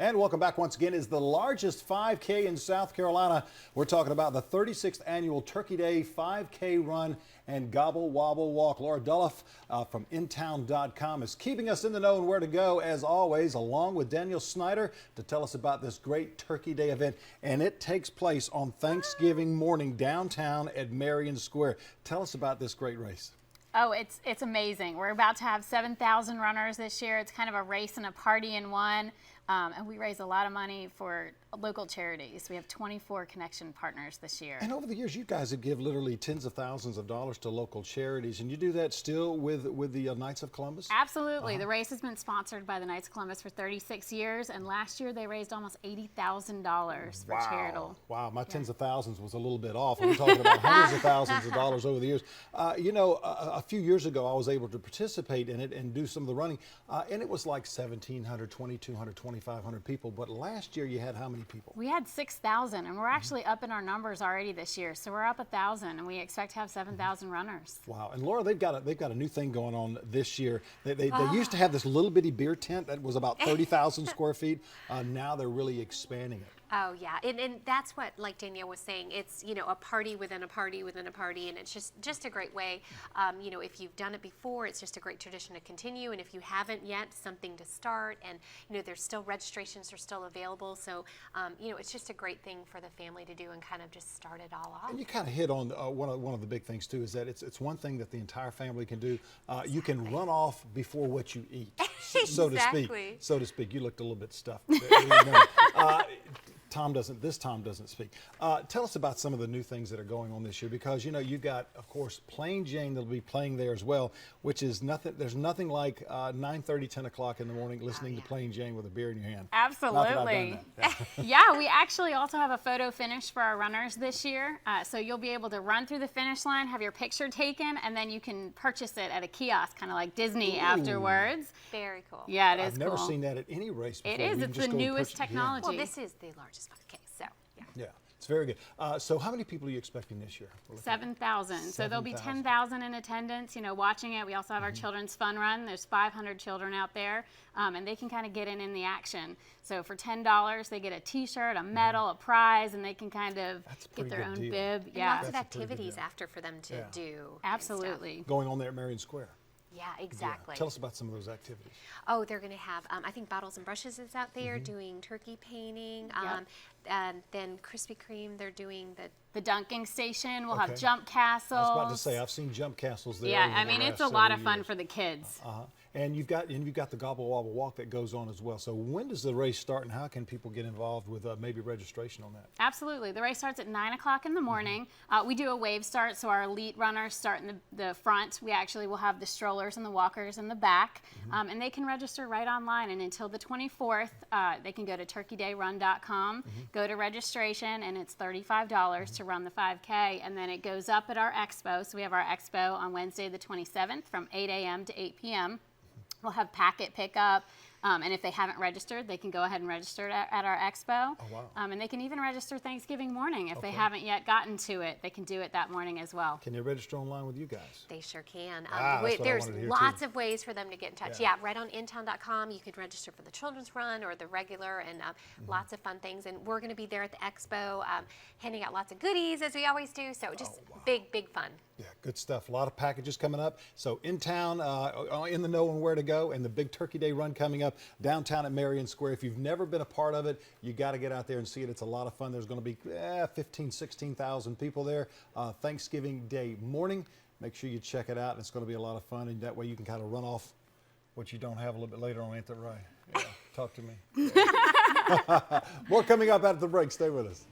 And welcome back once again. Is the largest 5K in South Carolina. We're talking about the 36th annual Turkey Day 5K run and gobble wobble walk. Laura Dulloff from Intown.com is keeping us in the know and where to go as always, along with Daniel Snyder to tell us about this great Turkey Day event. And it takes place on Thanksgiving morning downtown at Marion Square. Tell us about this great race. Oh, it's amazing. We're about to have 7,000 runners this year. It's kind of a race and a party in one. And we raise a lot of money for local charities. We have 24 connection partners this year. And over the years, you guys have given literally tens of thousands of dollars to local charities, and you do that still with the Knights of Columbus? Absolutely. The race has been sponsored by the Knights of Columbus for 36 years, and last year they raised almost $80,000 for charitable. Wow, my tens of thousands was a little bit off. We're talking about hundreds of thousands of dollars over the years. You know, a few years ago, I was able to participate in it and do some of the running, and it was like 1,700, 2,200, 2,500 people. But last year, you had how many people? We had 6,000, and we're actually up in our numbers already this year. So we're up 1,000, and we expect to have 7,000 runners. Wow! And Laura, they've got a new thing going on this year. They used to have this little bitty beer tent that was about 30,000 square feet. Now they're really expanding it. Oh yeah, and that's what, like Danielle was saying, it's, you know, a party within a party within a party, and it's just a great way. You know, if you've done it before, it's just a great tradition to continue, and if you haven't yet, something to start. And you know, there's still registrations are still available, so you know, it's just a great thing for the family to do and kind of just start it all off. And you kind of hit on one of the big things too, is that it's one thing that the entire family can do. Exactly. You can run off before what you eat, so Exactly. to speak. So to speak. You looked a little bit stuffed. Tom doesn't speak. Tell us about some of the new things that are going on this year, because you know you've got, of course, Plain Jane that'll be playing there as well, which is nothing. There's nothing like 9:30, 10 o'clock in the morning listening to Plain Jane with a beer in your hand. Absolutely. Yeah, we actually also have a photo finish for our runners this year, so you'll be able to run through the finish line, have your picture taken, and then you can purchase it at a kiosk, kind of like Disney afterwards. Very cool. Yeah, it is I've never cool. seen that at any race before. It is. You can It's just the go and newest purchase- technology. Well, this is the largest 5K, so yeah. Yeah, it's very good. So how many people are you expecting this year? 7,000. So there'll be 7,000. 10,000 in attendance, you know, watching it. We also have our children's fun run. There's 500 children out there, and they can kind of get in the action. So for $10, they get a T-shirt, a medal, a prize, and they can kind of get their own bib. And Yeah, lots of That's a pretty good activities deal. after for them to do. and stuff. absolutely. Going on there at Marion Square. Yeah, exactly. Tell us about some of those activities. Oh, they're going to have, I think Bottles and Brushes is out there doing turkey painting. And then Krispy Kreme, they're doing The dunking station. We'll Okay. have jump castles. I was about to say, I've seen jump castles there. Yeah, over I the mean, it's last a lot several of fun years. for the kids. And you've got the gobble wobble walk that goes on as well. So when does the race start, and how can people get involved with maybe registration on that? Absolutely. The race starts at 9 o'clock in the morning. We do a wave start, so our elite runners start in the front. We actually will have the strollers and the walkers in the back, and they can register right online. And until the 24th, they can go to turkeydayrun.com, go to registration, and it's $35 to run the 5K. And then it goes up at our expo. So we have our expo on Wednesday the 27th from 8 a.m. to 8 p.m. We'll have packet pickup, and if they haven't registered, they can go ahead and register at our expo. Oh, wow. And they can even register Thanksgiving morning. If they haven't yet gotten to it, they can do it that morning as well. Can they register online with you guys? They sure can. That's what I There's wanted to hear, lots too. of ways for them to get in touch. Yeah. Yeah, right on Intown.com, you could register for the children's run or the regular, and lots of fun things. And we're going to be there at the expo, handing out lots of goodies as we always do. So just big fun. Yeah, good stuff. A lot of packages coming up. So in town, in the know and where to go, and the big Turkey Day run coming up downtown at Marion Square. If you've never been a part of it, you got to get out there and see it. It's a lot of fun. There's going to be 15,000, 16,000 people there Thanksgiving Day morning. Make sure you check it out. It's going to be a lot of fun, and that way you can kind of run off what you don't have a little bit later on, ain't that right? Yeah, talk to me. More coming up after the break. Stay with us.